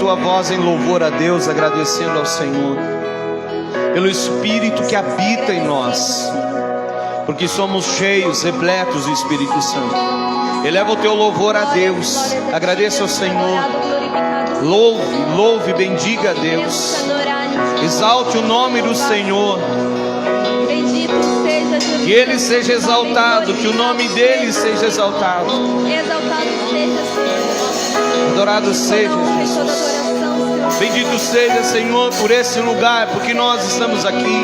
tua voz em louvor a Deus, agradecendo ao Senhor pelo Espírito que habita em nós, porque somos cheios, repletos do Espírito Santo. Eleva o teu louvor a Deus, agradeça ao Senhor, louve, bendiga a Deus, exalte o nome do Senhor, que Ele seja exaltado, que o nome dEle seja exaltado, adorado seja Jesus. Bendito seja, Senhor, por esse lugar, porque nós estamos aqui.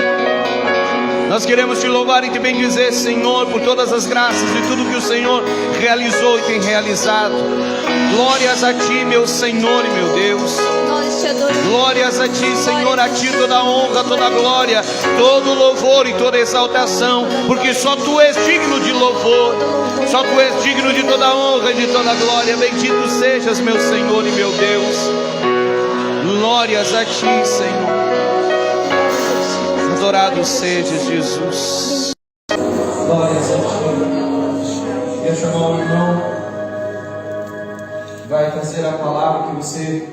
Nós queremos te louvar e te bendizer, Senhor, por todas as graças e tudo que o Senhor realizou e tem realizado. Glórias a ti, meu Senhor e meu Deus. Glórias a ti, Senhor, a ti toda a honra, toda a glória, todo o louvor e toda a exaltação, porque só tu és digno de louvor, só tu és digno de toda a honra e de toda a glória. Bendito sejas, meu Senhor e meu Deus. Glórias a ti, Senhor. Adorado seja Jesus. Glórias a ti. Quer chamar o irmão? Vai trazer a palavra, que você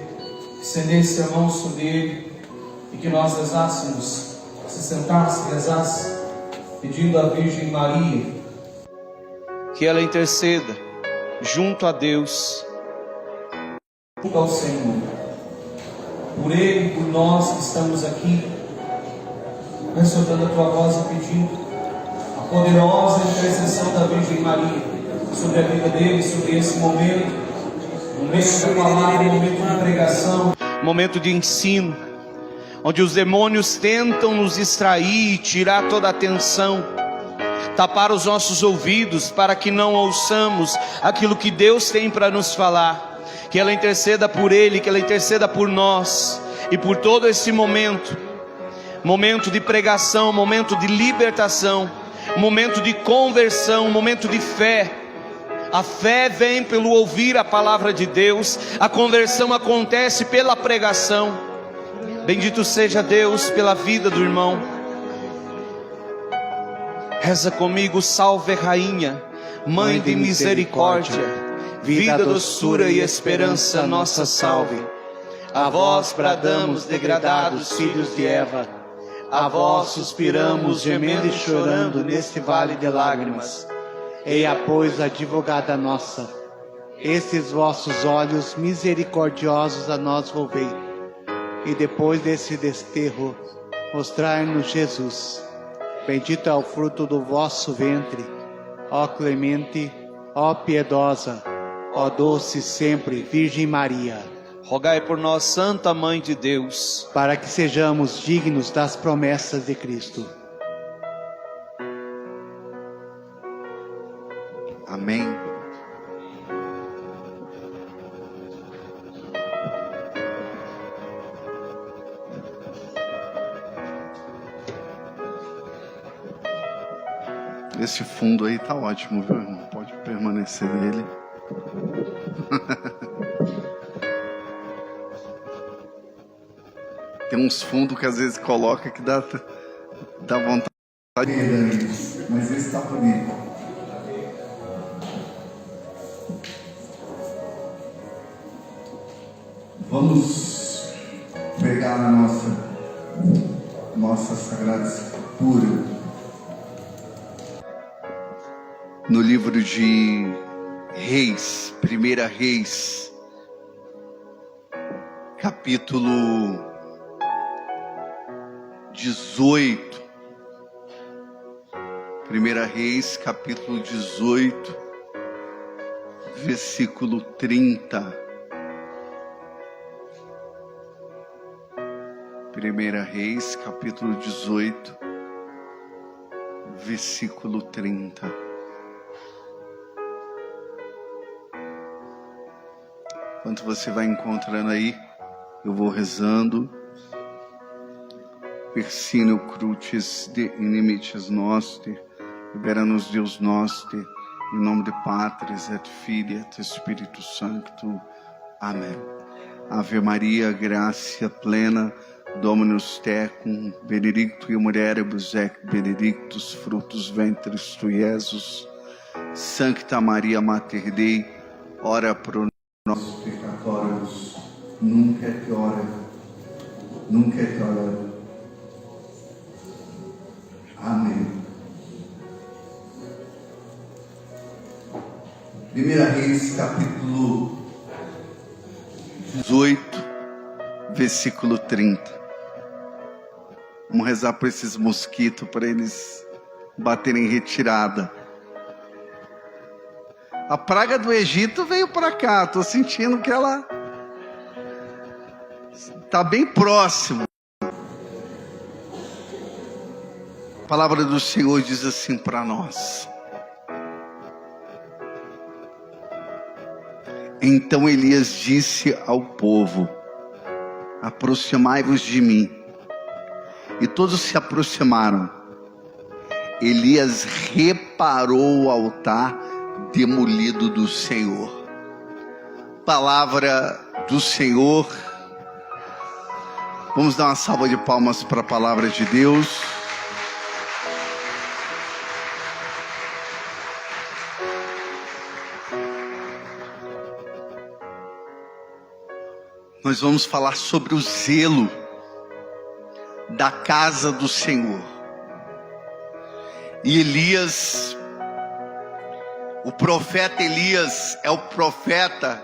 estendesse a mão sobre ele e que nós rezássemos, se sentasse, rezasse, pedindo à Virgem Maria que ela interceda junto a Deus, junto ao Senhor, por ele e por nós que estamos aqui, ressaltando a tua voz e pedindo a poderosa intercessão da Virgem Maria sobre a vida dele, sobre esse momento da palavra, momento de pregação, momento de ensino, onde os demônios tentam nos distrair e tirar toda a atenção, tapar os nossos ouvidos para que não ouçamos aquilo que Deus tem para nos falar. Que ela interceda por ele, que ela interceda por nós e por todo esse momento de pregação, momento de libertação, momento de conversão, momento de fé. A fé vem pelo ouvir a palavra de Deus, a conversão acontece pela pregação. Bendito seja Deus pela vida do irmão. Reza comigo: salve Rainha, Mãe de misericórdia, vida, doçura e esperança, nossa salve. A vós bradamos, degradados filhos de Eva, a vós suspiramos, gemendo e chorando neste vale de lágrimas. Eia, pois, advogada nossa, estes vossos olhos misericordiosos a nós volvei, e depois desse desterro, mostrai-nos Jesus. Bendito é o fruto do vosso ventre, ó clemente, ó piedosa, ó doce sempre Virgem Maria. Rogai por nós, Santa Mãe de Deus, para que sejamos dignos das promessas de Cristo. Amém. Esse fundo aí tá ótimo, viu, irmão? Pode permanecer nele. Tem uns fundos que às vezes coloca que dá vontade. Mas esse tá bonito. Vamos pegar a nossa Sagrada Escritura no livro de Reis, 1 Reis, capítulo 18. 1 Reis, capítulo 18, versículo 30. 1 Reis, capítulo 18, versículo 30. Enquanto você vai encontrando aí, eu vou rezando. Persino crucis de inimites noster, libera-nos Deus noster, em nome de Patris et Filii et Espírito Sancto. Amém. Ave Maria, gracia plena, Dominus tecum, benedictui mulieribus et benedictus fructus ventris tui, Iesus. Sancta Maria Mater Dei, ora pro nós peccatoribus, nunca é hora, nunca é hora. Amém. 1 Reis, capítulo 18, versículo 30. Vamos rezar por esses mosquitos, para eles baterem retirada. A praga do Egito veio para cá. Estou sentindo que ela está bem próximo. A palavra do Senhor diz assim para nós: então Elias disse ao povo: aproximai-vos de mim. E todos se aproximaram. Elias reparou o altar demolido do Senhor. Palavra do Senhor. Vamos dar uma salva de palmas para a palavra de Deus. Nós vamos falar sobre o zelo da casa do Senhor. E Elias, o profeta Elias é o profeta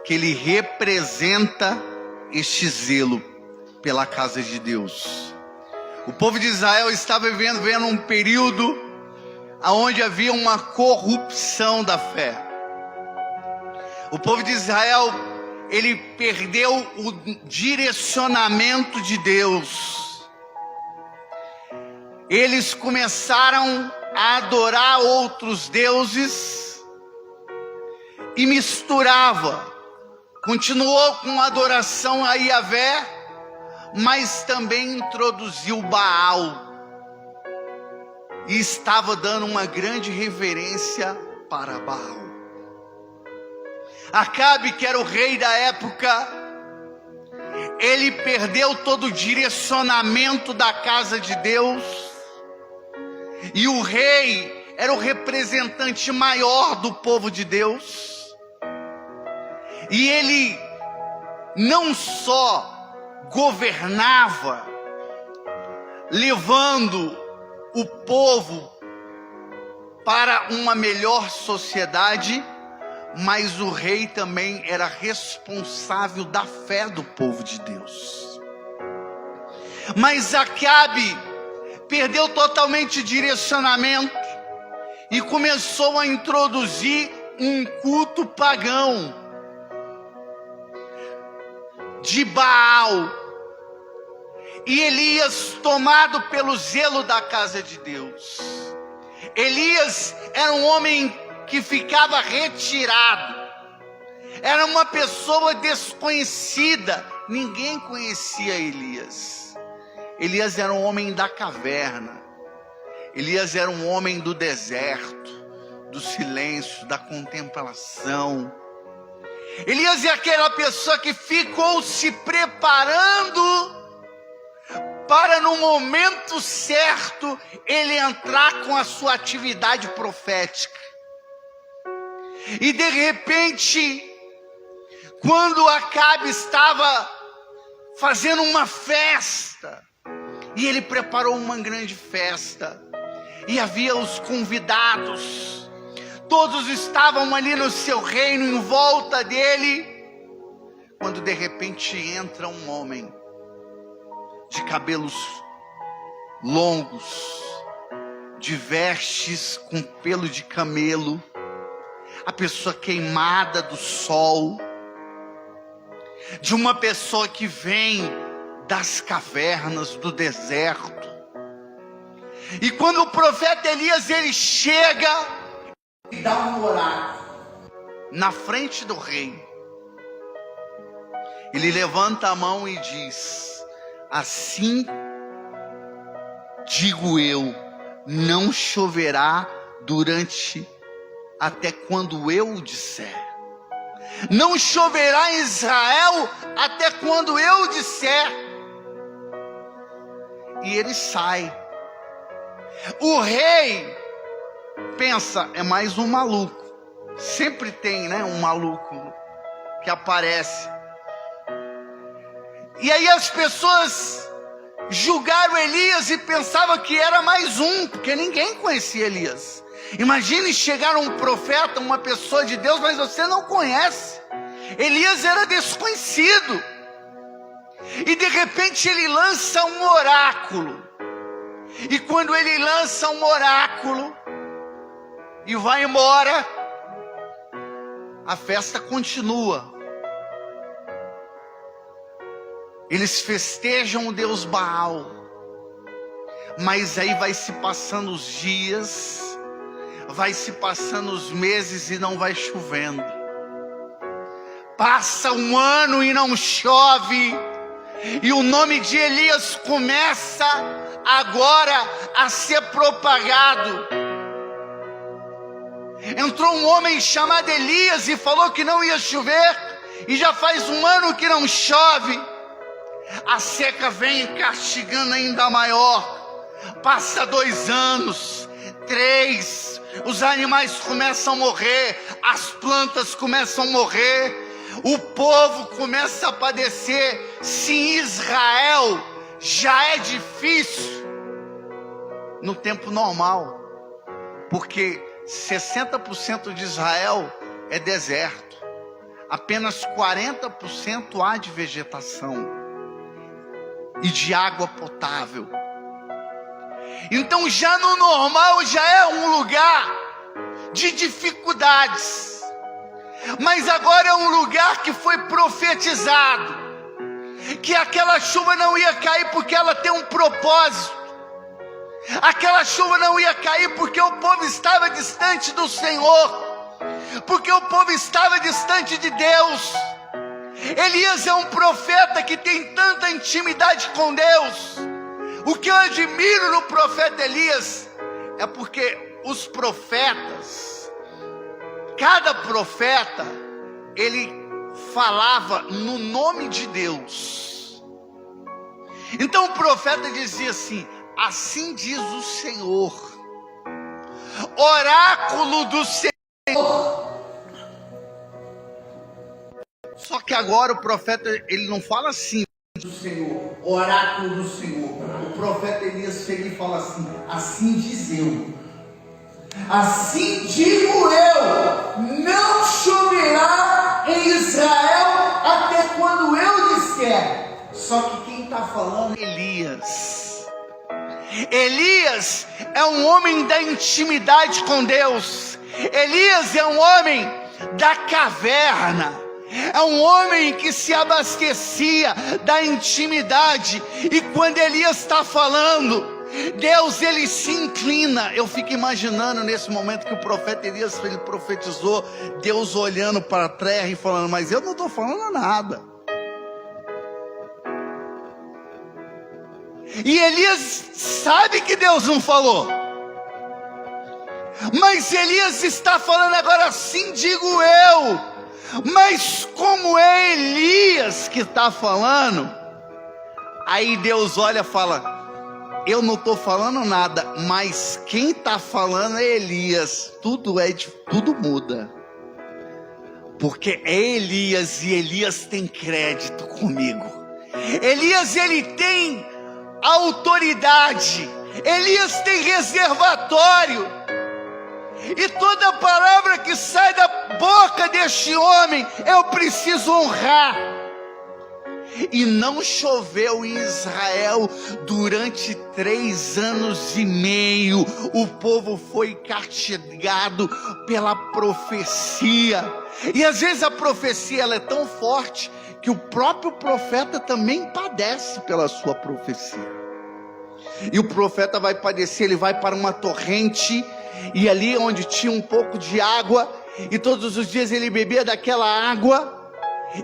que ele representa este zelo pela casa de Deus. O povo de Israel estava vivendo um período onde havia uma corrupção da fé. O povo de Israel, ele perdeu o direcionamento de Deus. Eles começaram a adorar outros deuses e continuou com a adoração a Yahvé, mas também introduziu Baal e estava dando uma grande reverência para Baal. Acabe, que era o rei da época, ele perdeu todo o direcionamento da casa de Deus. E o rei era o representante maior do povo de Deus. E ele não só governava, levando o povo para uma melhor sociedade, mas o rei também era responsável da fé do povo de Deus. Mas Acabe perdeu totalmente direcionamento e começou a introduzir um culto pagão de Baal. E Elias, tomado pelo zelo da casa de Deus, Elias era um homem que ficava retirado, era uma pessoa desconhecida, ninguém conhecia Elias. Elias era um homem da caverna. Elias era um homem do deserto, do silêncio, da contemplação. Elias é aquela pessoa que ficou se preparando para no momento certo ele entrar com a sua atividade profética. E de repente, quando Acabe estava fazendo uma festa, e ele preparou uma grande festa, e havia os convidados, todos estavam ali no seu reino, em volta dele, quando de repente entra um homem, de cabelos longos, de vestes com pelo de camelo, a pessoa queimada do sol, de uma pessoa que vem das cavernas, do deserto. E quando o profeta Elias, ele chega e dá um oráculo na frente do rei, ele levanta a mão e diz: assim digo eu, não choverá até quando eu disser. Não choverá em Israel até quando eu disser. E ele sai. O rei pensa, é mais um maluco. Sempre tem, né, um maluco que aparece. E aí as pessoas julgaram Elias e pensavam que era mais um, porque ninguém conhecia Elias. Imagine chegar um profeta, uma pessoa de Deus, mas você não conhece. Elias era desconhecido. E de repente ele lança um oráculo. E quando ele lança um oráculo e vai embora, a festa continua. Eles festejam o Deus Baal. Mas aí vai se passando os dias, vai se passando os meses e não vai chovendo. Passa um ano e não chove. E o nome de Elias começa agora a ser propagado. Entrou um homem chamado Elias e falou que não ia chover. E já faz um ano que não chove. A seca vem castigando ainda maior. Passa 2 anos, 3, os animais começam a morrer, as plantas começam a morrer, o povo começa a padecer. Se em Israel já é difícil no tempo normal, porque 60% de Israel é deserto, apenas 40% há de vegetação e de água potável. Então já no normal já é um lugar de dificuldades. Mas agora é um lugar que foi profetizado, que aquela chuva não ia cair porque ela tem um propósito. Aquela chuva não ia cair porque o povo estava distante do Senhor, porque o povo estava distante de Deus. Elias é um profeta que tem tanta intimidade com Deus. O que eu admiro no profeta Elias é porque os profetas, cada profeta, ele falava no nome de Deus. Então o profeta dizia assim: assim diz o Senhor, oráculo do Senhor. Só que agora o profeta, ele não fala assim do Senhor, oráculo do Senhor. O profeta Elias chega e fala assim: assim diz eu, assim digo eu, não choverá em Israel até quando eu disser. Só que quem está falando é Elias. Elias é um homem da intimidade com Deus. Elias é um homem da caverna. É um homem que se abastecia da intimidade. E quando Elias está falando, Deus, ele se inclina. Eu fico imaginando nesse momento que o profeta Elias, ele profetizou, Deus olhando para a terra e falando: mas eu não estou falando nada. E Elias sabe que Deus não falou, mas Elias está falando agora: assim digo eu. Mas como é Elias que está falando, aí Deus olha e fala: eu não estou falando nada, mas quem está falando é Elias. Tudo muda, porque é Elias, e Elias tem crédito comigo. Elias, ele tem autoridade. Elias tem reservatório. E toda palavra que sai da boca deste homem, eu preciso honrar. E não choveu em Israel durante 3 anos e meio. O povo foi castigado pela profecia. E às vezes a profecia, ela é tão forte que o próprio profeta também padece pela sua profecia. E o profeta vai padecer, ele vai para uma torrente, e ali onde tinha um pouco de água, e todos os dias ele bebia daquela água,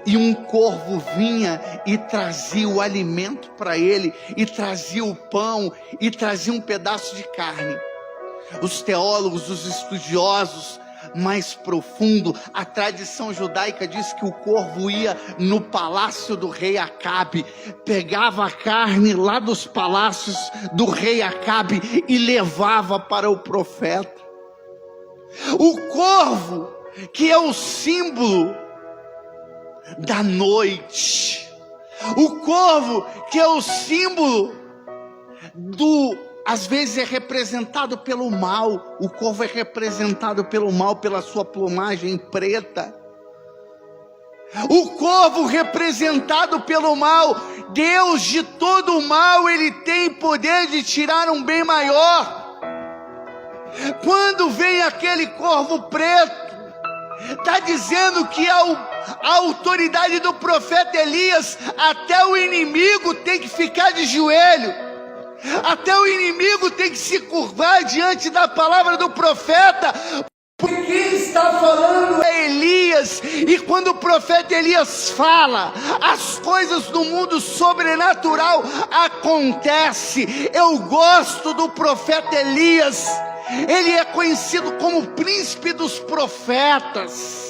e um corvo vinha e trazia o alimento para ele, e trazia o pão, e trazia um pedaço de carne. Os teólogos, os estudiosos mais profundo, a tradição judaica diz que o corvo ia no palácio do rei Acabe, pegava a carne lá dos palácios do rei Acabe e levava para o profeta. O corvo, que é o símbolo da noite, O corvo, que é o símbolo às vezes é representado pelo mal. O corvo é representado pelo mal, pela sua plumagem preta. O corvo representado pelo mal. Deus, de todo o mal, Ele tem poder de tirar um bem maior. Quando vem aquele corvo preto, está dizendo que a autoridade do profeta Elias, até o inimigo tem que ficar de joelho. Até o inimigo tem que se curvar diante da palavra do profeta. Porque quem está falando é Elias. E quando o profeta Elias fala, as coisas do mundo sobrenatural acontecem. Eu gosto do profeta Elias. Ele é conhecido como o príncipe dos profetas.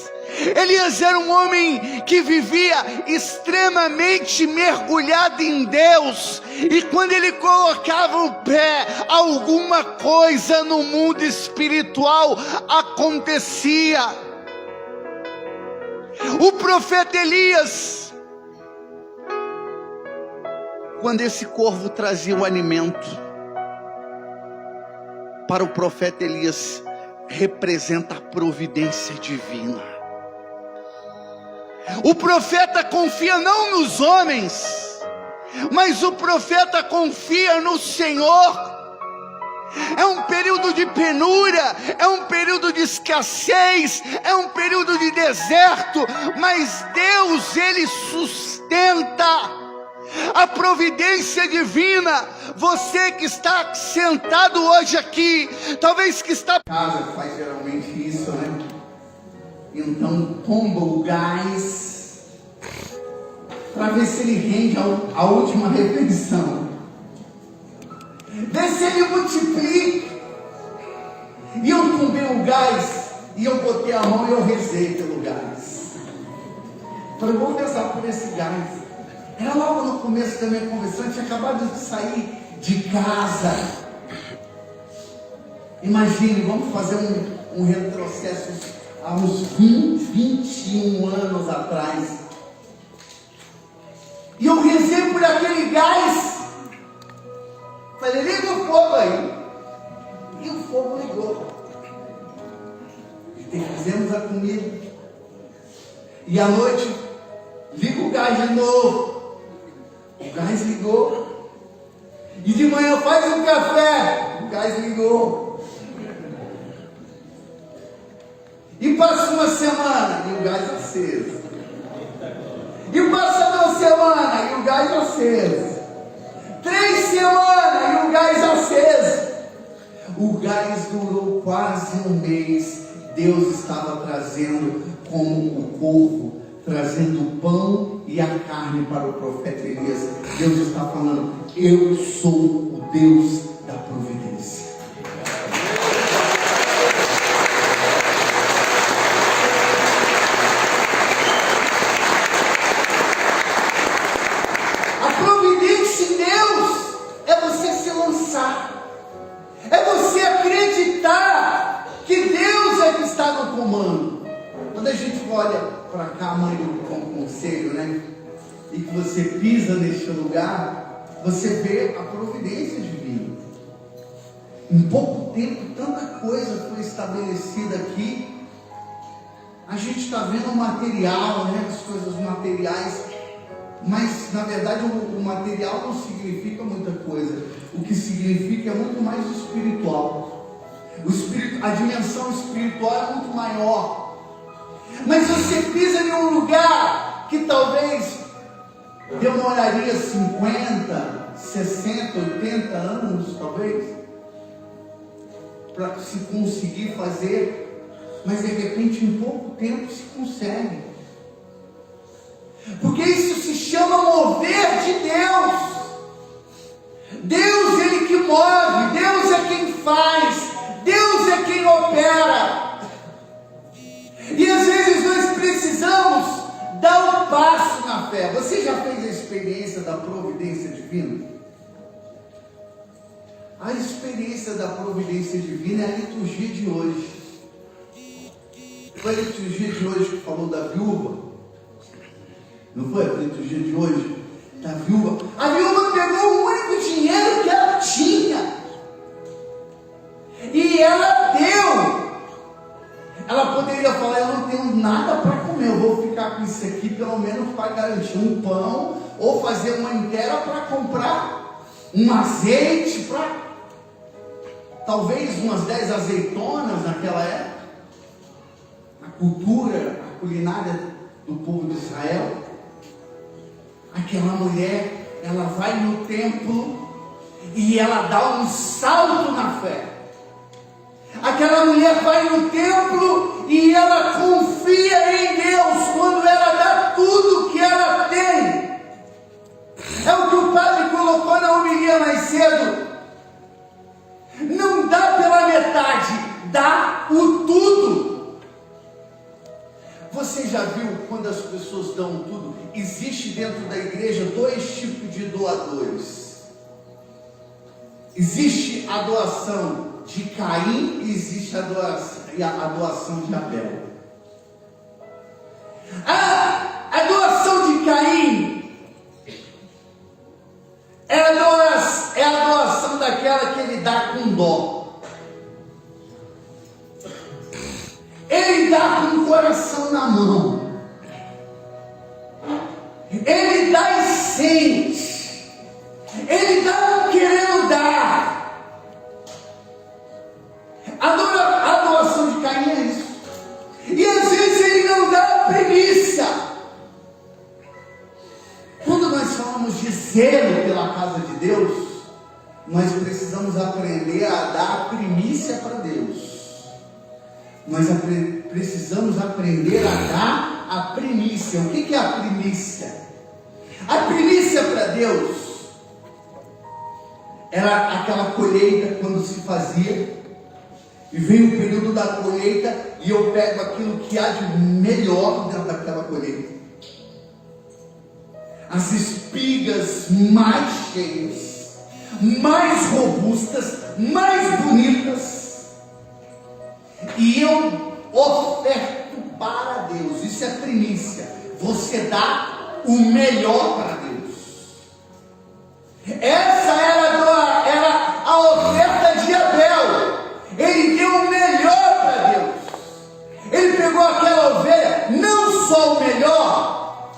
Elias era um homem que vivia extremamente mergulhado em Deus, e quando ele colocava o pé, alguma coisa no mundo espiritual acontecia. O profeta Elias, quando esse corvo trazia o alimento para o profeta Elias, representa a providência divina. O profeta confia não nos homens, mas o profeta confia no Senhor. É um período de penúria, é um período de escassez, é um período de deserto, mas Deus, Ele sustenta a providência divina. Você que está sentado hoje aqui, talvez que está... Casa faz geralmente isso, né? Então tomba o gás para ver se ele rende a última refeição. Vê se ele multiplica. E eu tombei o gás e eu botei a mão e eu rezei pelo gás. Falei, vou rezar por esse gás. Era logo no começo da minha conversão, eu tinha acabado de sair de casa. Imagine, vamos fazer um retrocesso há uns 21 anos atrás. E eu rezei por aquele gás. Falei, liga o fogo aí. E o fogo ligou. E fizemos a comida. E à noite, liga o gás de novo. O gás ligou. E de manhã faz um café. O gás ligou. E passa uma semana e o gás aceso. E passa 2 semanas e o gás aceso. 3 semanas e o gás aceso. O gás durou quase 1 mês. Deus estava trazendo como o corvo, trazendo o pão e a carne para o profeta Elias. Deus está falando, eu sou o Deus da providência. Quando a gente olha para cá, mãe do conselho, né? E que você pisa neste lugar, você vê a providência divina. Em pouco tempo, tanta coisa foi estabelecida aqui. A gente está vendo o material, né? As coisas materiais. Mas, na verdade, o material não significa muita coisa. O que significa é muito mais o espiritual. A dimensão espiritual é muito maior. Mas você pisa em um lugar que talvez demoraria 50, 60, 80 anos, talvez, para se conseguir fazer, mas de repente em pouco tempo se consegue. Porque isso se chama mover de Deus. Deus, Ele que move, Deus é quem faz, Deus é quem opera. E às vezes nós precisamos dar um passo na fé. Você já fez a experiência da providência divina? A experiência da providência divina é a liturgia de hoje. Foi a liturgia de hoje que falou da viúva? Não foi a liturgia de hoje? da viúva. A viúva pegou o único dinheiro que ela tinha e ela deu. Ela poderia falar: eu não tenho nada para comer, eu vou ficar com isso aqui pelo menos para garantir um pão, ou fazer uma inteira para comprar um azeite, para talvez umas 10 azeitonas naquela época. A cultura, a culinária do povo de Israel. Aquela mulher, ela vai no templo e ela dá um salto na fé. Aquela mulher vai no templo e ela confia em Deus quando ela dá tudo que ela tem. É o que o padre colocou na homilia mais cedo. Não dá pela metade, dá o tudo. Você já viu quando as pessoas dão tudo? Existe dentro da igreja 2 tipos de doadores. Existe a doação de Caim e existe a doação de Abel. A doação de Caim é a doação daquela que ele dá com dó. Ele dá com o coração na mão. Ele dá e sente. Ele dá querendo dar. A doação de Caim é isso. E às vezes ele não dá a primícia. Quando nós falamos de zelo pela casa de Deus, nós precisamos aprender a dar a primícia para Deus. Nós precisamos aprender a dar a primícia. O que é a primícia? A primícia para Deus era aquela colheita quando se fazia. E vem o período da colheita e eu pego aquilo que há de melhor dentro daquela colheita. As espigas mais cheias, mais robustas, mais bonitas. E eu oferto para Deus. Isso é primícia. Você dá o melhor para Deus. Essa era a oferta de Abel. Ele deu o melhor para Deus. Ele pegou aquela ovelha, não só o melhor,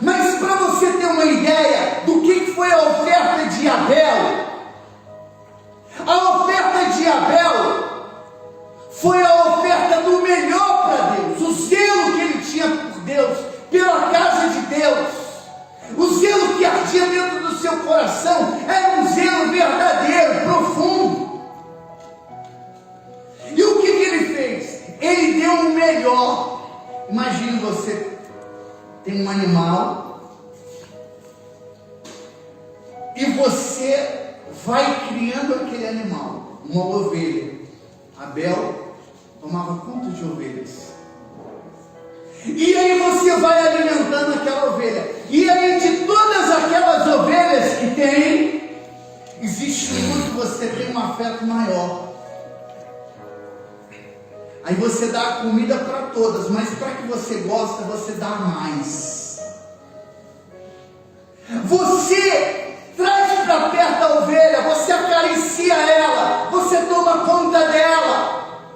mas para você ter uma ideia do que foi a oferta de Abel. A oferta de Abel foi a oferta do melhor para Deus. O zelo que ele tinha por Deus, pela casa de Deus, o zelo que ardia dentro do seu coração, era um zelo verdadeiro, profundo. E o que ele fez? Ele deu o melhor. Imagine você tem um animal e você vai criando aquele animal, uma ovelha. Abel tomava conta de ovelhas. E aí você vai alimentando aquela ovelha. E aí de todas aquelas ovelhas que tem, existe uma que você tem um afeto maior. Aí você dá a comida para todas, mas para que você gosta, você dá mais. Você traz para perto a ovelha, você acaricia ela, você toma conta dela,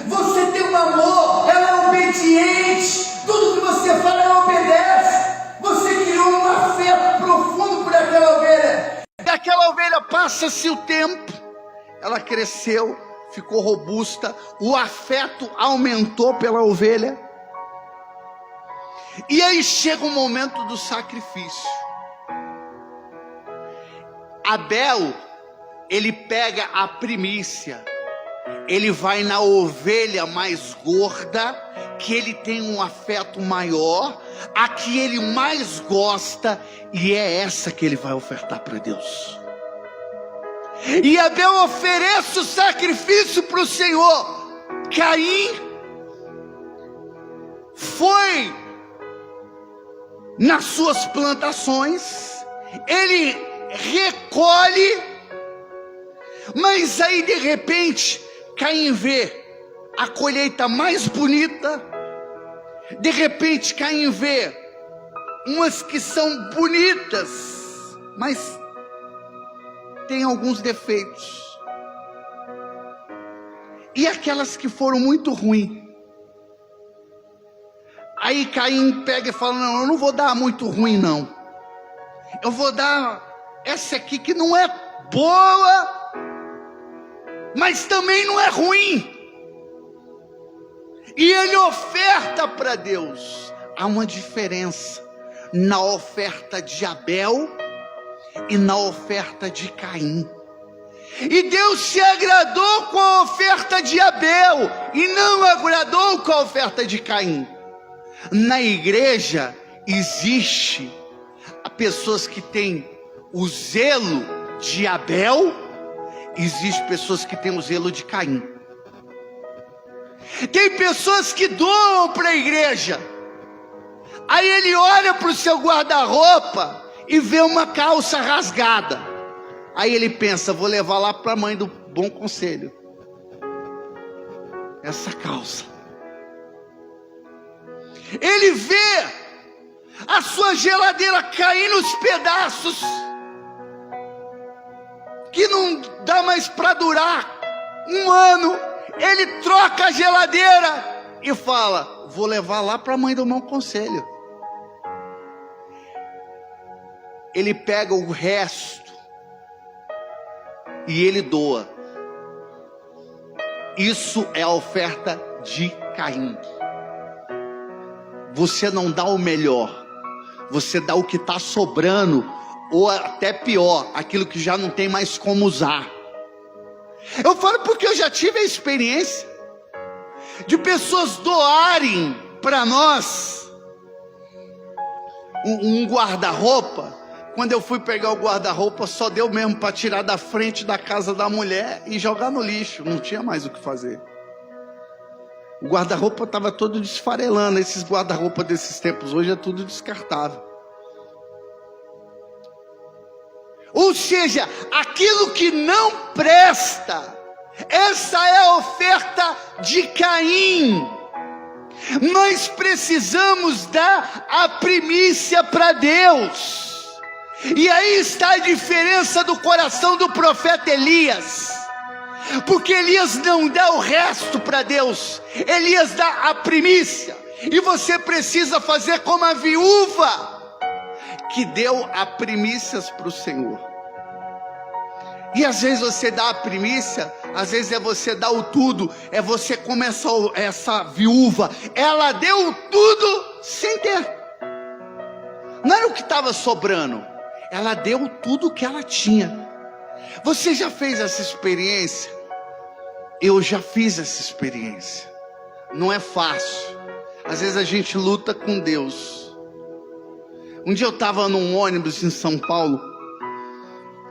você tem um amor, ela é obediente, tudo que você fala ela obedece. Você criou um afeto profundo por aquela ovelha. E aquela ovelha, passa-se o tempo, ela cresceu, ficou robusta, o afeto aumentou pela ovelha. E aí chega o momento do sacrifício. Abel, ele pega a primícia, ele vai na ovelha mais gorda, que ele tem um afeto maior, a que ele mais gosta, e é essa que ele vai ofertar para Deus. E Abel oferece o sacrifício para o Senhor. Caim foi nas suas plantações, ele recolhe, mas aí de repente Caim vê a colheita mais bonita, de repente Caim vê umas que são bonitas, mas tem alguns defeitos. E aquelas que foram muito ruins. Aí Caim pega e fala: não, eu não vou dar muito ruim não. Eu vou dar essa aqui que não é boa, mas também não é ruim. E ele oferta para Deus. Há uma diferença na oferta de Abel e na oferta de Caim. E Deus se agradou com a oferta de Abel e não agradou com a oferta de Caim. Na igreja existe pessoas que têm o zelo de Abel, existe pessoas que têm o zelo de Caim. Tem pessoas que doam para a igreja. Aí ele olha para o seu guarda-roupa e vê uma calça rasgada. Aí ele pensa: vou levar lá para a mãe do Bom Conselho essa calça. Ele vê a sua geladeira cair nos pedaços, que não dá mais para durar um ano. Ele troca a geladeira e fala: vou levar lá para a mãe do Bom Conselho. Ele pega o resto e ele doa. Isso é a oferta de Caim. Você não dá o melhor, você dá o que está sobrando, ou até pior, aquilo que já não tem mais como usar. Eu falo porque eu já tive a experiência de pessoas doarem para nós um guarda-roupa. Quando eu fui pegar o guarda-roupa, só deu mesmo para tirar da frente da casa da mulher e jogar no lixo, não tinha mais o que fazer. O guarda-roupa estava todo desfarelando. Esses guarda-roupa desses tempos hoje é tudo descartável. Ou seja, aquilo que não presta, essa é a oferta de Caim. Nós precisamos dar a primícia para Deus. E aí está a diferença do coração do profeta Elias. Porque Elias não dá o resto para Deus, Elias dá a primícia. E você precisa fazer como a viúva que deu a primícias para o Senhor. E às vezes você dá a primícia, às vezes é você dar o tudo. É você como essa viúva, ela deu tudo sem ter. Não era o que estava sobrando, ela deu tudo que ela tinha. Você já fez essa experiência? Eu já fiz essa experiência. Não é fácil. Às vezes a gente luta com Deus. Um dia eu estava num ônibus em São Paulo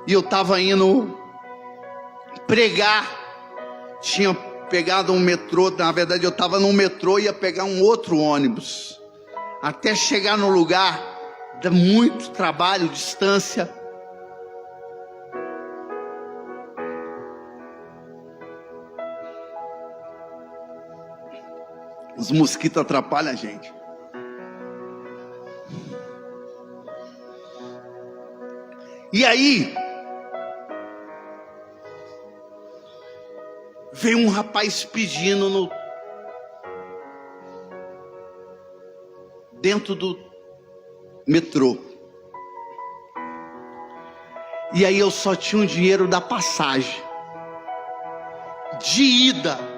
e eu estava indo pregar. Tinha pegado um metrô. Na verdade eu estava num metrô e ia pegar um outro ônibus. Até chegar no lugar, dá muito trabalho, distância. Os mosquitos atrapalham a gente. E aí, veio um rapaz pedindo dentro do metrô. E aí eu só tinha o dinheiro da passagem de ida.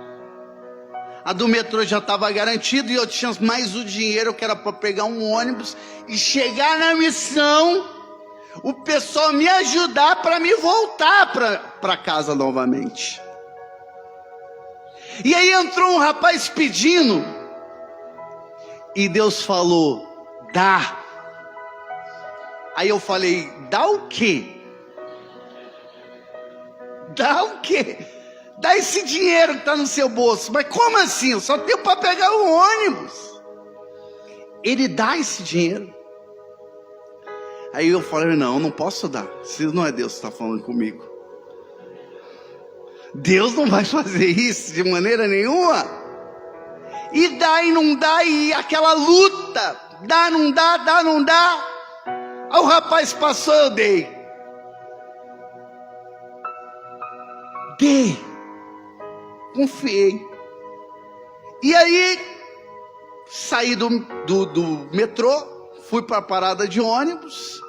A do metrô já estava garantida e eu tinha mais o dinheiro que era para pegar um ônibus e chegar na missão, o pessoal me ajudar para me voltar para casa novamente. E aí entrou um rapaz pedindo e Deus falou: dá. Aí eu falei: dá o quê? Dá o quê? Dá esse dinheiro que está no seu bolso. Mas como assim? Eu só tenho para pegar o ônibus. Ele dá esse dinheiro. Aí eu falei: não posso dar. Se não é Deus que está falando comigo. Deus não vai fazer isso de maneira nenhuma. E dá e não dá, e aquela luta. dá, não dá, dá, não dá. Aí o rapaz passou, eu dei. Confiei. E aí, saí do metrô, fui para a parada de ônibus,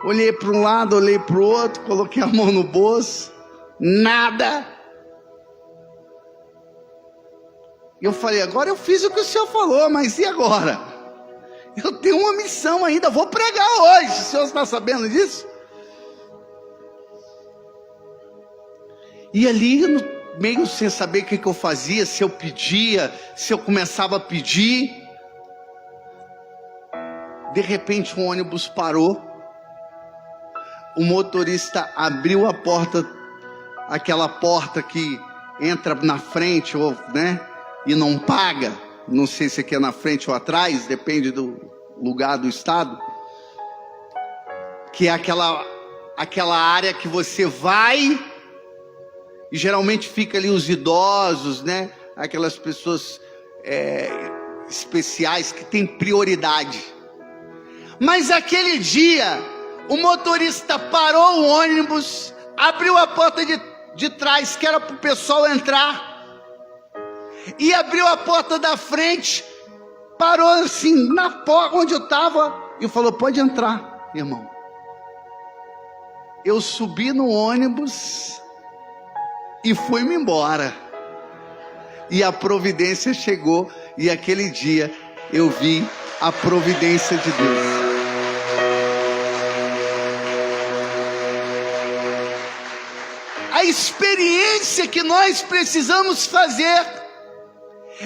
olhei para um lado, olhei para o outro, coloquei a mão no bolso, nada. E eu falei, agora eu fiz o que o senhor falou, mas e agora? Eu tenho uma missão ainda, vou pregar hoje, o senhor está sabendo disso? E ali, meio sem saber o que eu fazia, se eu pedia, se eu começava a pedir, de repente um ônibus parou, o motorista abriu a porta, aquela porta que entra na frente, ou, né, e não paga, não sei se aqui é na frente ou atrás, depende do lugar do estado, que é aquela área que você vai, e geralmente fica ali os idosos, né, aquelas pessoas especiais que têm prioridade. Mas aquele dia, o motorista parou o ônibus, abriu a porta de trás, que era para o pessoal entrar, e abriu a porta da frente, parou assim, na porta onde eu estava, e falou, pode entrar, irmão. Eu subi no ônibus e fui-me embora. E a providência chegou, e aquele dia eu vi a providência de Deus. A experiência que nós precisamos fazer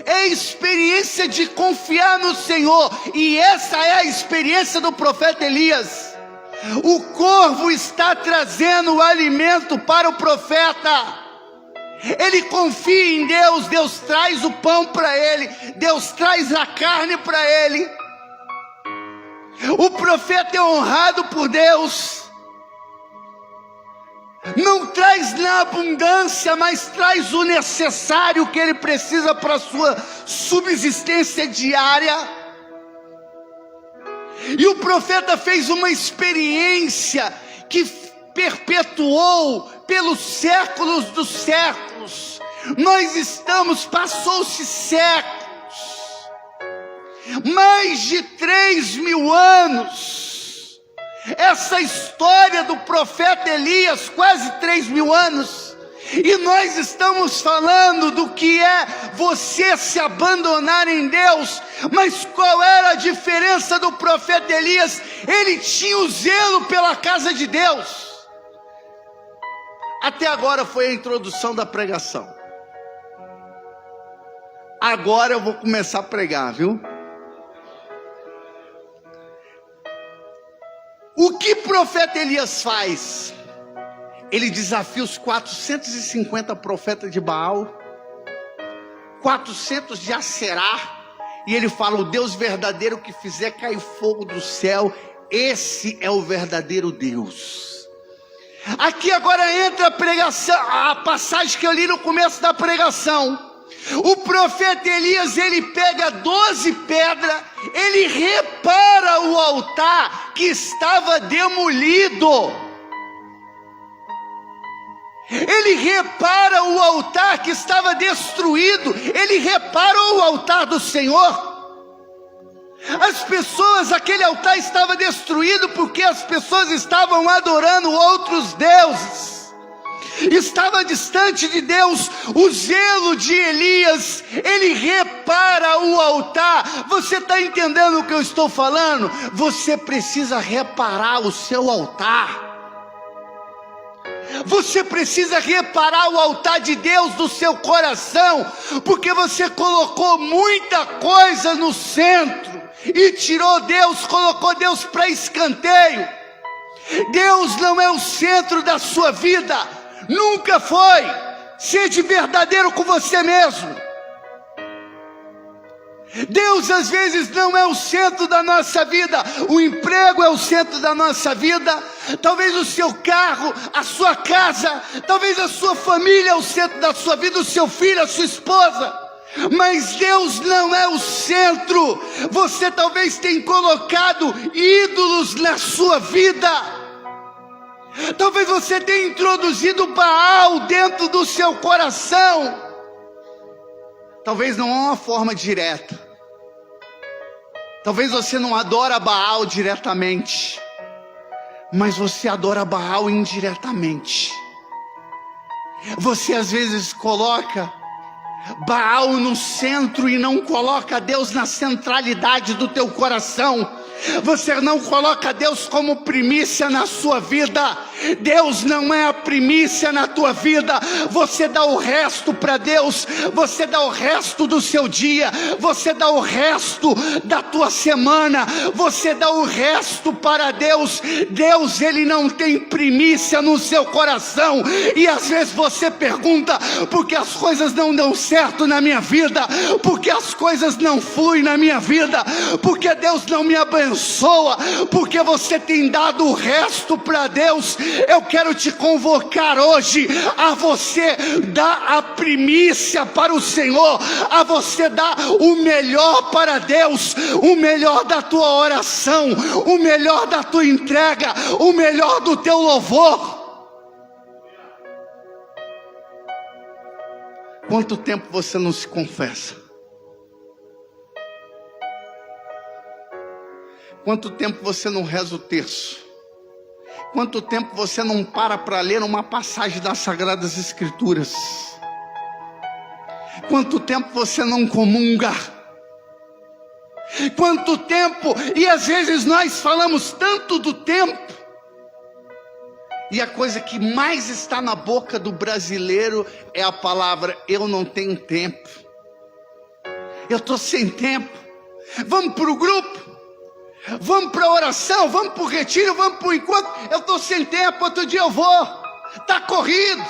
é a experiência de confiar no Senhor. E essa é a experiência do profeta Elias. O corvo está trazendo o alimento para o profeta. Ele confia em Deus, Deus traz o pão para ele, Deus traz a carne para ele. O profeta é honrado por Deus. Não traz na abundância, mas traz o necessário que ele precisa para a sua subsistência diária. E o profeta fez uma experiência que perpetuou pelos séculos dos séculos. Passou-se séculos, mais de 3.000 anos. Essa história do profeta Elias, quase 3.000 anos, e nós estamos falando do que é você se abandonar em Deus. Mas qual era a diferença do profeta Elias? Ele tinha o zelo pela casa de Deus. Até agora foi a introdução da pregação. Agora eu vou começar a pregar, viu? O que o profeta Elias faz? Ele desafia os 450 profetas de Baal, 400 de Aserá, e ele fala, o Deus verdadeiro que fizer cair fogo do céu, esse é o verdadeiro Deus. Aqui agora entra a pregação, a passagem que eu li no começo da pregação. O profeta Elias, ele pega 12 pedras, ele repara o altar que estava demolido. Ele repara o altar que estava destruído, ele repara o altar do Senhor. As pessoas, aquele altar estava destruído porque as pessoas estavam adorando outros deuses. Estava distante de Deus. O zelo de Elias, ele repara o altar. Você está entendendo o que eu estou falando? Você precisa reparar o seu altar. Você precisa reparar o altar de Deus do seu coração, porque você colocou muita coisa no centro e tirou Deus, colocou Deus para escanteio. Deus não é o centro da sua vida, nunca foi. Seja verdadeiro com você mesmo. Deus às vezes não é o centro da nossa vida. O emprego é o centro da nossa vida. Talvez o seu carro, a sua casa, talvez a sua família é o centro da sua vida, o seu filho, a sua esposa. Mas Deus não é o centro. Você talvez tenha colocado ídolos na sua vida. Talvez você tenha introduzido Baal dentro do seu coração. Talvez não é uma forma direta. Talvez você não adora Baal diretamente, mas você adora Baal indiretamente. Você às vezes coloca Baal no centro e não coloca Deus na centralidade do teu coração. Você não coloca Deus como primícia na sua vida. Deus não é a primícia na tua vida. Você dá o resto para Deus. Você dá o resto do seu dia. Você dá o resto da tua semana. Você dá o resto para Deus. Deus, Ele não tem primícia no seu coração. E às vezes você pergunta: por que as coisas não dão certo na minha vida? Por que as coisas não fluem na minha vida? Por que Deus não me abençoa? Porque você tem dado o resto para Deus. Eu quero te convocar hoje a você dar a primícia para o Senhor, a você dar o melhor para Deus, o melhor da tua oração, o melhor da tua entrega, o melhor do teu louvor. Quanto tempo você não se confessa? Quanto tempo você não reza o terço? Quanto tempo você não para ler uma passagem das Sagradas Escrituras? Quanto tempo você não comunga? Quanto tempo? E às vezes nós falamos tanto do tempo, e a coisa que mais está na boca do brasileiro é a palavra: eu não tenho tempo, eu estou sem tempo. Vamos para o grupo, vamos para a oração, vamos para o retiro, vamos para o encontro. Eu estou sem tempo, outro dia eu vou. Está corrido.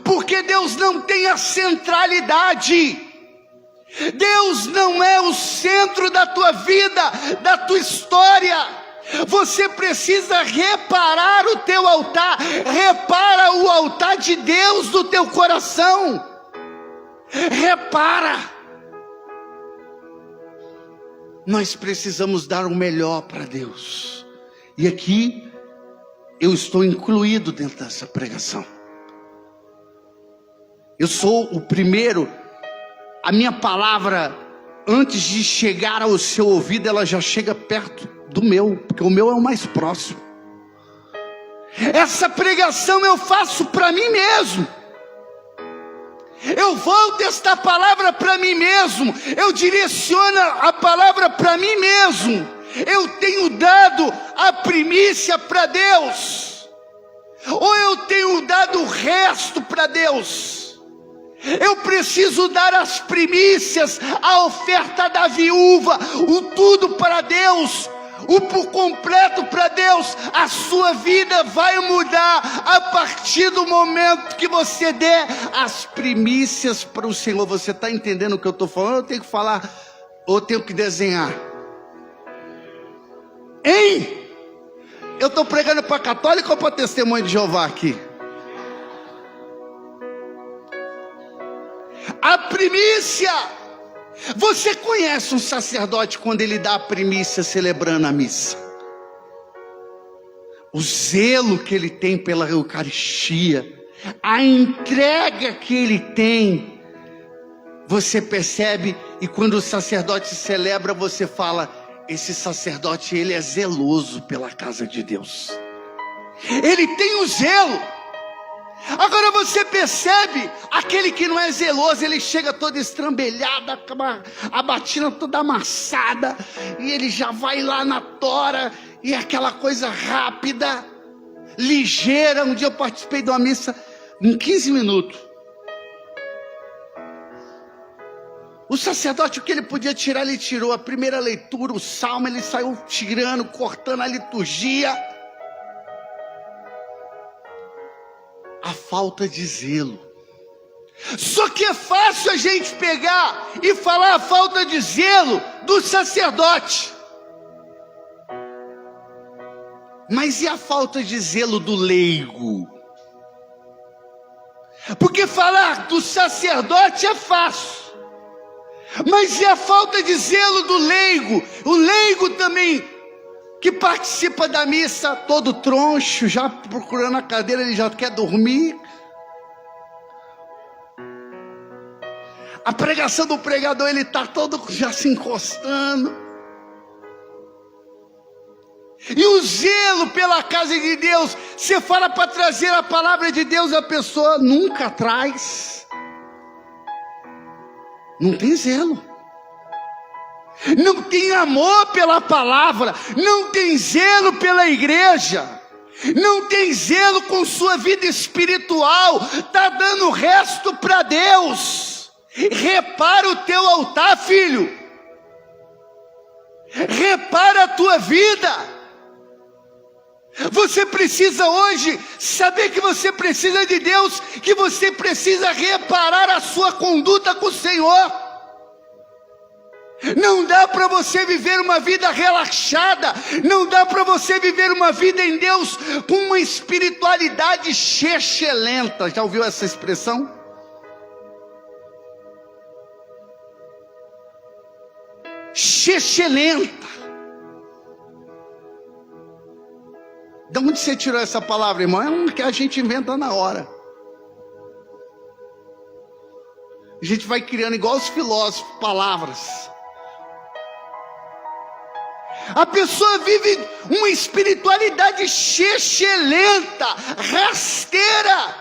Porque Deus não tem a centralidade. Deus não é o centro da tua vida, da tua história. Você precisa reparar o teu altar. Repara o altar de Deus do teu coração. Repara. Nós precisamos dar o melhor para Deus. E aqui eu estou incluído dentro dessa pregação. Eu sou o primeiro. A minha palavra, antes de chegar ao seu ouvido, ela já chega perto do meu, porque o meu é o mais próximo. Essa pregação eu faço para mim mesmo. Eu volto esta palavra para mim mesmo. Eu direciono a palavra para mim mesmo. Eu tenho dado a primícia para Deus, ou eu tenho dado o resto para Deus? Eu preciso dar as primícias, a oferta da viúva, o tudo para Deus, o por completo para Deus. A sua vida vai mudar a partir do momento que você der as primícias para o Senhor. Você está entendendo o que eu estou falando? Eu tenho que falar, ou eu tenho que desenhar? Hein? Eu estou pregando para católico ou para testemunho de Jeová aqui? A primícia. Você conhece um sacerdote quando ele dá a primícia celebrando a missa? O zelo que ele tem pela Eucaristia, a entrega que ele tem, você percebe. E quando o sacerdote celebra, você fala: esse sacerdote, ele é zeloso pela casa de Deus. Ele tem o zelo. Agora você percebe, aquele que não é zeloso, ele chega todo estrambelhado, a batina toda amassada, e ele já vai lá na tora, e aquela coisa rápida, ligeira. Um dia eu participei de uma missa em 15 minutos. O sacerdote, o que ele podia tirar, ele tirou. A primeira leitura, o salmo, ele saiu tirando, cortando a liturgia. A falta de zelo. Só que é fácil a gente pegar e falar a falta de zelo do sacerdote. Mas e a falta de zelo do leigo? Porque falar do sacerdote é fácil, mas é a falta de zelo do leigo. O leigo também, que participa da missa todo troncho, já procurando a cadeira, ele já quer dormir. A pregação do pregador, ele está todo já se encostando. E o zelo pela casa de Deus, você fala para trazer a palavra de Deus, a pessoa nunca traz. Não tem zelo. Não tem amor pela palavra, não tem zelo pela igreja, não tem zelo com sua vida espiritual, está dando o resto para Deus. Repara o teu altar, filho, repara a tua vida. Você precisa hoje saber que você precisa de Deus, que você precisa reparar a sua conduta com o Senhor. Não dá para você viver uma vida relaxada, não dá para você viver uma vida em Deus com uma espiritualidade chechelenta. Já ouviu essa expressão? Chechelenta. De onde você tirou essa palavra, irmão? É uma que a gente inventa na hora. A gente vai criando igual os filósofos, palavras. A pessoa vive uma espiritualidade chechelenta, rasteira.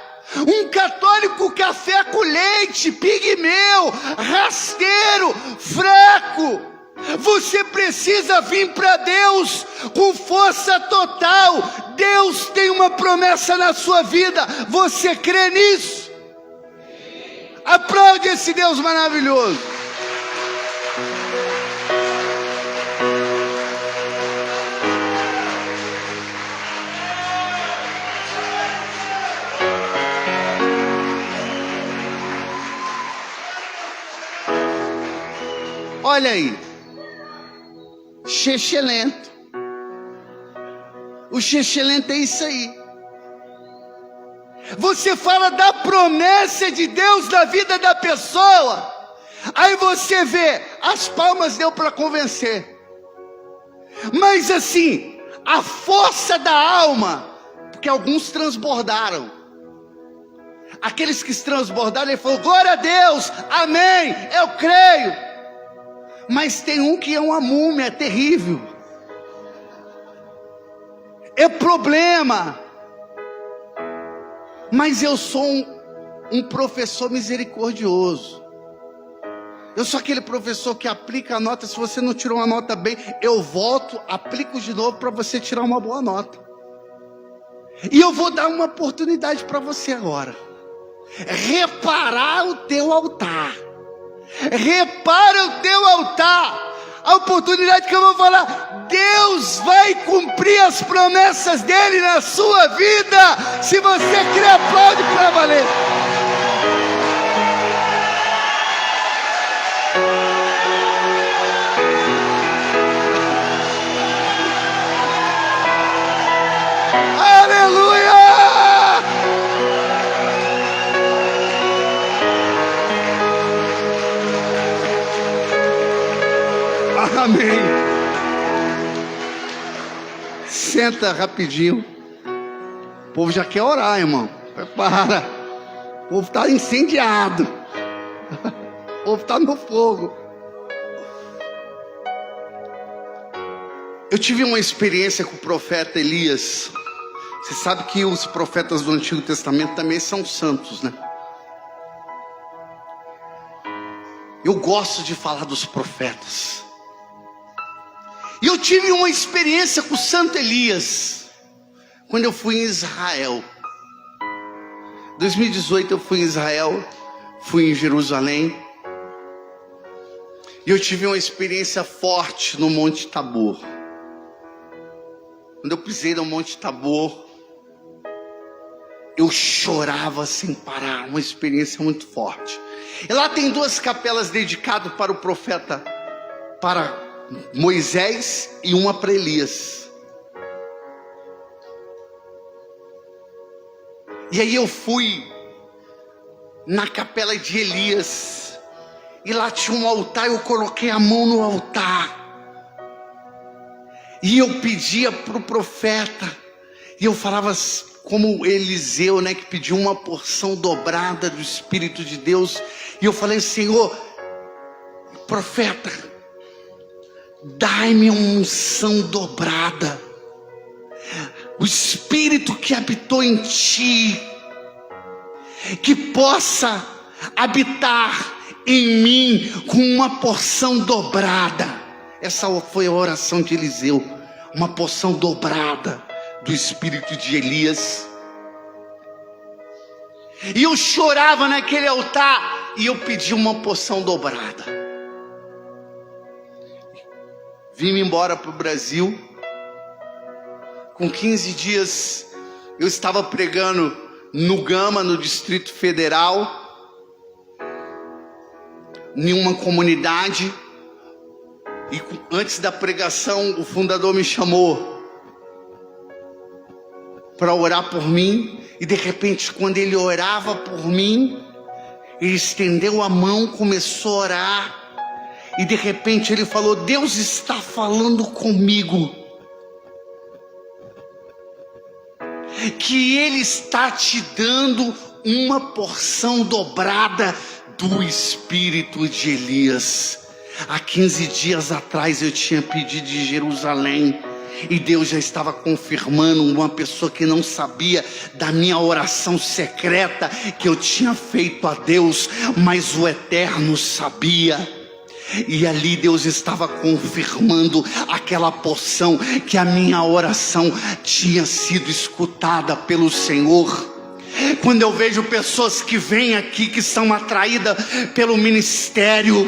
Um católico café com leite, pigmeu, rasteiro, fraco. Você precisa vir para Deus com força total. Deus tem uma promessa na sua vida. Você crê nisso? Aplaude esse Deus maravilhoso. Olha aí, chechelento. O chechelento é isso aí. Você fala da promessa de Deus na vida da pessoa, aí você vê, as palmas deu para convencer, mas assim, a força da alma, porque alguns transbordaram. Aqueles que transbordaram, ele falou, glória a Deus, amém, eu creio. Mas tem um que é uma múmia, é terrível, é problema. Mas eu sou um professor misericordioso. Eu sou aquele professor que aplica a nota. Se você não tirou uma nota bem, eu volto, aplico de novo para você tirar uma boa nota. E eu vou dar uma oportunidade para você agora. Reparar o teu altar. Repara o teu altar. A oportunidade que eu vou falar, Deus vai cumprir as promessas dele na sua vida. Se você crê, aplaude para valer. Aleluia! Amém. Senta rapidinho. O povo já quer orar, irmão. Prepara. O povo está incendiado. O povo está no fogo. Eu tive uma experiência com o profeta Elias. Você sabe que os profetas do Antigo Testamento também são santos, né? Eu gosto de falar dos profetas. E eu tive uma experiência com o santo Elias, quando eu fui em Israel. Em 2018 eu fui em Israel, fui em Jerusalém. E eu tive uma experiência forte no Monte Tabor. Quando eu pisei no Monte Tabor, eu chorava sem parar, uma experiência muito forte. E lá tem duas capelas dedicadas para o profeta, para Moisés, e uma para Elias. E aí eu fui na capela de Elias. E lá tinha um altar, eu coloquei a mão no altar. E eu pedia para o profeta, e eu falava como Eliseu, né, que pediu uma porção dobrada do Espírito de Deus. E eu falei: Senhor, profeta, dai-me uma unção dobrada. O Espírito que habitou em ti, que possa habitar em mim com uma porção dobrada. Essa foi a oração de Eliseu, uma porção dobrada do Espírito de Elias. E eu chorava naquele altar, e eu pedi uma porção dobrada. Vim embora para o Brasil. Com 15 dias, eu estava pregando no Gama, no Distrito Federal, em uma comunidade. E antes da pregação, o fundador me chamou para orar por mim. E de repente, quando ele orava por mim, ele estendeu a mão, começou a orar. E de repente ele falou: Deus está falando comigo, que Ele está te dando uma porção dobrada do Espírito de Elias. Há 15 dias atrás eu tinha pedido de Jerusalém, e Deus já estava confirmando, uma pessoa que não sabia da minha oração secreta que eu tinha feito a Deus, mas o Eterno sabia. E ali Deus estava confirmando aquela porção, que a minha oração tinha sido escutada pelo Senhor. Quando eu vejo pessoas que vêm aqui, que são atraídas pelo ministério,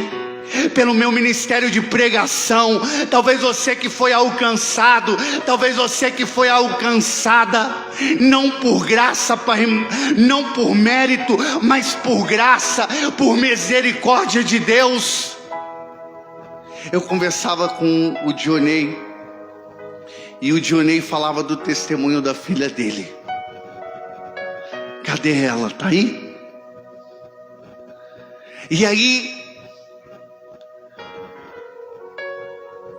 pelo meu ministério de pregação, talvez você que foi alcançado, talvez você que foi alcançada, não por graça, não por mérito, mas por graça, por misericórdia de Deus. Eu conversava com o Dionei, e o Dionei falava do testemunho da filha dele. Cadê ela? Tá aí? E aí,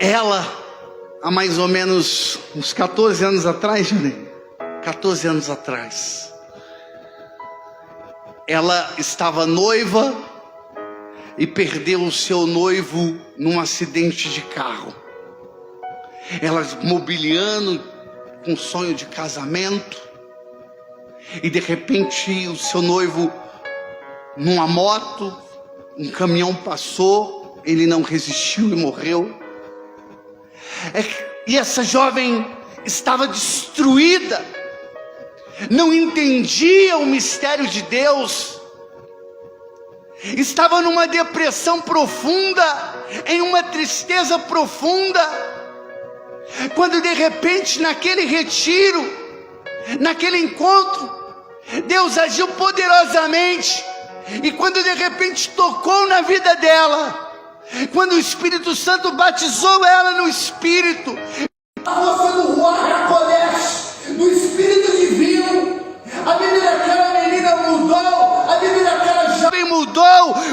ela, há mais ou menos uns 14 anos atrás, Dionei, 14 anos atrás, ela estava noiva e perdeu o seu noivo num acidente de carro. Ela mobiliando com sonho de casamento, e de repente o seu noivo, numa moto, um caminhão passou, ele não resistiu e morreu. E essa jovem estava destruída, não entendia o mistério de Deus, estava numa depressão profunda, em uma tristeza profunda, quando de repente naquele retiro, naquele encontro, Deus agiu poderosamente. E quando de repente tocou na vida dela, quando o Espírito Santo batizou ela no Espírito, A força do Ruach HaKodesh, do Espírito Divino, a vida daquela menina mudou, a vida daquela jovem mudou.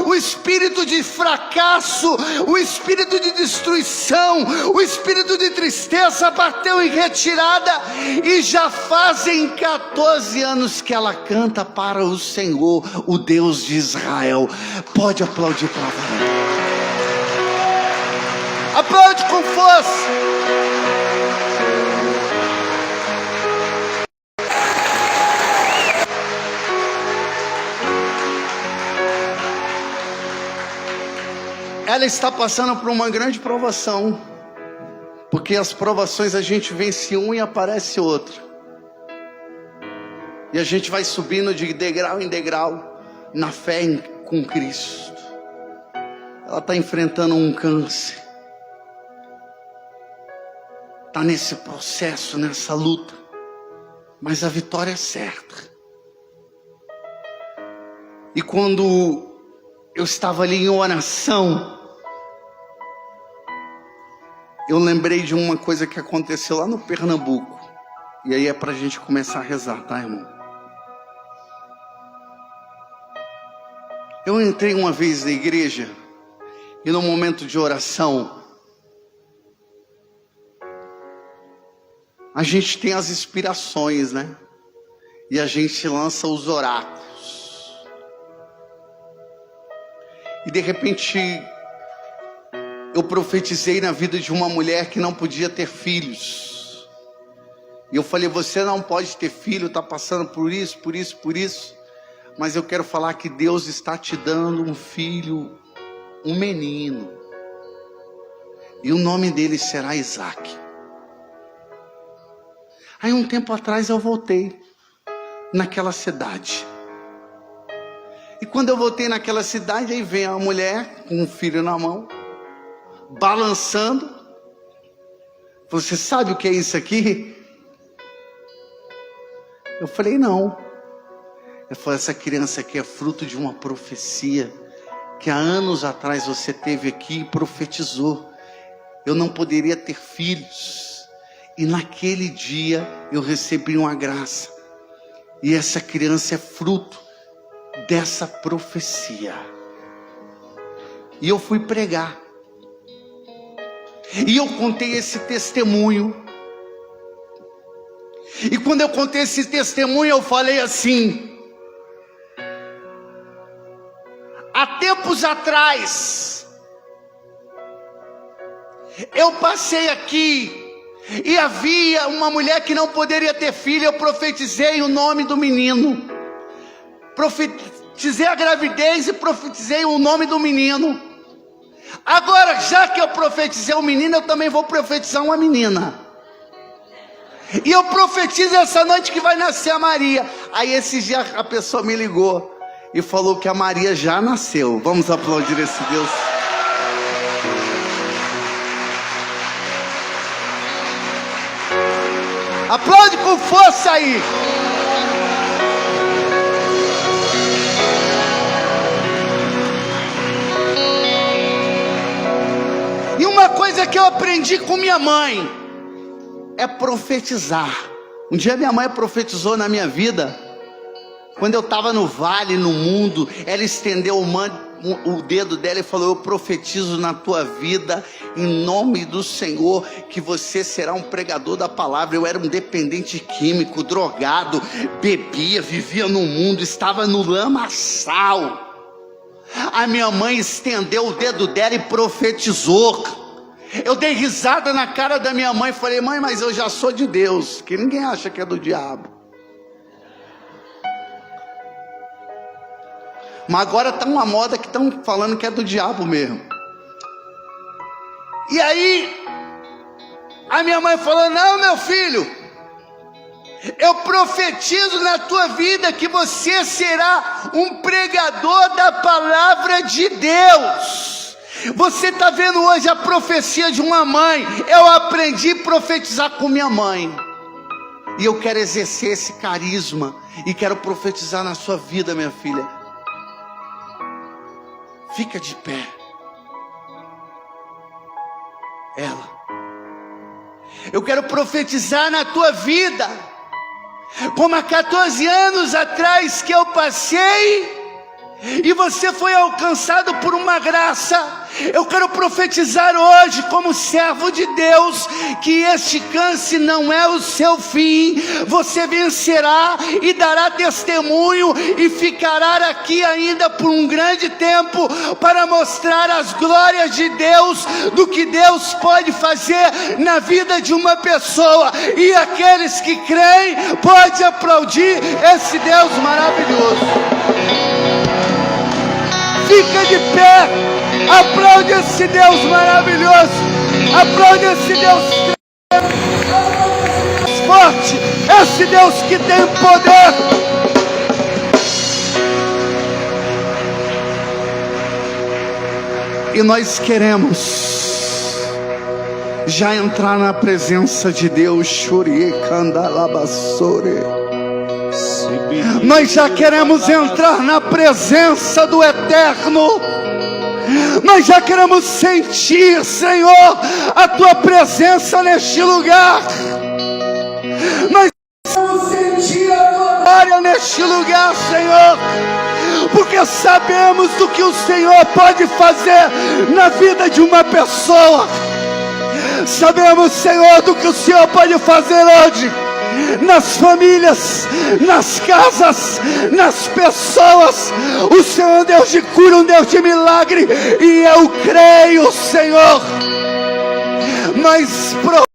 O espírito de fracasso, o espírito de destruição, o espírito de tristeza bateu em retirada, e já fazem 14 anos que ela canta para o Senhor, o Deus de Israel. Pode aplaudir para ela. Aplaude com força. Ela está passando por uma grande provação, porque as provações a gente vence um e aparece outro, e a gente vai subindo de degrau em degrau na fé com Cristo. Ela está enfrentando um câncer, está nesse processo, nessa luta, mas a vitória é certa. E quando eu estava ali em oração, eu lembrei de uma coisa que aconteceu lá no Pernambuco. E aí é pra gente começar a rezar, tá, irmão? Eu entrei uma vez na igreja e no momento de oração, a gente tem as inspirações, né? E a gente lança os oráculos. E de repente, eu profetizei na vida de uma mulher que não podia ter filhos. E eu falei, você não pode ter filho, está passando por isso, por isso, por isso. Mas eu quero falar que Deus está te dando um filho, um menino. E o nome dele será Isaac. Aí um tempo atrás eu voltei naquela cidade. E quando eu voltei naquela cidade, aí vem a mulher com um filho na mão, balançando. Você sabe o que é isso aqui? Eu falei, não. Ela falou, essa criança aqui é fruto de uma profecia que há anos atrás você teve aqui e profetizou. Eu não poderia ter filhos. E naquele dia eu recebi uma graça. E essa criança é fruto dessa profecia. E eu fui pregar. E eu contei esse testemunho. E quando eu contei esse testemunho, eu falei assim: há tempos atrás, eu passei aqui e havia uma mulher que não poderia ter filho. Eu profetizei o nome do menino, profetizei a gravidez e profetizei o nome do menino. Agora, já que eu profetizei o menino, eu também vou profetizar uma menina. E eu profetizo essa noite que vai nascer a Maria. Aí esses dias a pessoa me ligou e falou que a Maria já nasceu. Vamos aplaudir esse Deus. Aplaude com força aí. E uma coisa que eu aprendi com minha mãe é profetizar. Um dia minha mãe profetizou na minha vida. Quando eu estava no vale, no mundo, ela estendeu o dedo dela e falou: eu profetizo na tua vida, em nome do Senhor, que você será um pregador da palavra. Eu era um dependente químico, drogado, bebia, vivia no mundo, estava no lamaçal. A minha mãe estendeu o dedo dela e profetizou. Eu dei risada na cara da minha mãe e falei: mãe, mas eu já sou de Deus, que ninguém acha que é do diabo. Mas agora está uma moda que estão falando que é do diabo mesmo. E aí, a minha mãe falou: não, meu filho, eu profetizo na tua vida que você será um pregador da palavra de Deus. Você está vendo hoje a profecia de uma mãe. Eu aprendi a profetizar com minha mãe. E eu quero exercer esse carisma e quero profetizar na sua vida, minha filha. Fica de pé. Ela. Eu quero profetizar na tua vida. Como há 14 anos atrás que eu passei e você foi alcançado por uma graça. Eu quero profetizar hoje como servo de Deus que este câncer não é o seu fim. Você vencerá e dará testemunho e ficará aqui ainda por um grande tempo para mostrar as glórias de Deus, do que Deus pode fazer na vida de uma pessoa. E aqueles que creem podem aplaudir esse Deus maravilhoso. Fica de pé, aplaude esse Deus maravilhoso, aplaude esse Deus forte, esse Deus que tem poder. E nós queremos já entrar na presença de Deus. Nós já queremos entrar na presença do Eterno. Nós já queremos sentir, Senhor, a tua presença neste lugar. Nós queremos sentir a tua glória neste lugar, Senhor. porque sabemos do que o Senhor pode fazer na vida de uma pessoa. Sabemos, Senhor, do que o Senhor pode fazer hoje nas famílias, nas casas, nas pessoas. O Senhor é um Deus de cura, um Deus de milagre, e eu creio, Senhor, mas